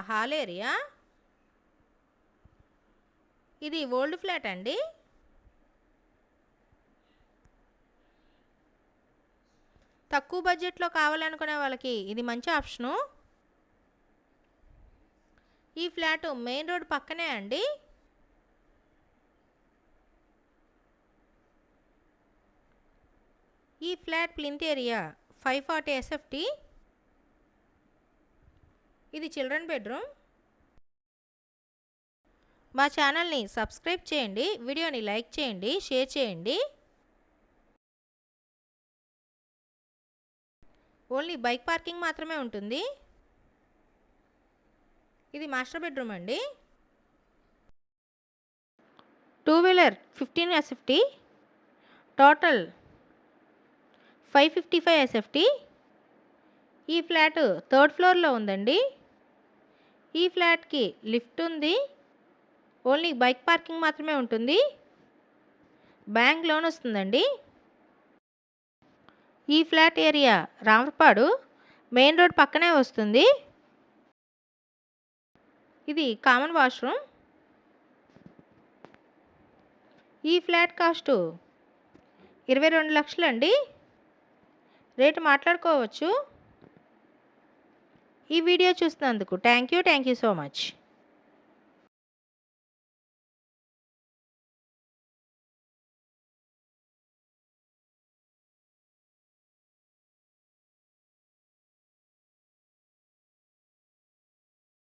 Hall area. ఇది old flat అండి. తక్కువ బడ్జెట్లో కావాలనుకునే వాళ్ళకి ఇది మంచి ఆప్షను. ఈ ఫ్లాట్ మెయిన్ రోడ్ పక్కనే అండి. ఈ ఫ్లాట్ ప్లింత్ ఏరియా 540 SFT. ఇది చిల్డ్రన్ బెడ్రూమ్. మా ఛానల్ని సబ్స్క్రైబ్ చేయండి, వీడియోని లైక్ చేయండి, షేర్ చేయండి. ఓన్లీ బైక్ పార్కింగ్ మాత్రమే ఉంటుంది. ఇది మాస్టర్ బెడ్రూమ్ అండి. 2 వీలర్ 15 SFT, టోటల్ 555 SFT. ఈ ఫ్లాట్ 3rd ఫ్లోర్లో ఉందండి. ఈ ఫ్లాట్కి లిఫ్ట్ ఉంది. ఓన్లీ బైక్ పార్కింగ్ మాత్రమే ఉంటుంది. బ్యాంక్ లోన్ వస్తుందండి. ఈ ఫ్లాట్ ఏరియా రామపాడు, మెయిన్ రోడ్ పక్కనే వస్తుంది. ఇది కామన్ వాష్రూమ్. ఈ ఫ్లాట్ కాస్ట్ 22 లక్షలు అండి. రేటు మాట్లాడుకోవచ్చు. ఈ వీడియో చూసినందుకు థ్యాంక్ యూ సో మచ్.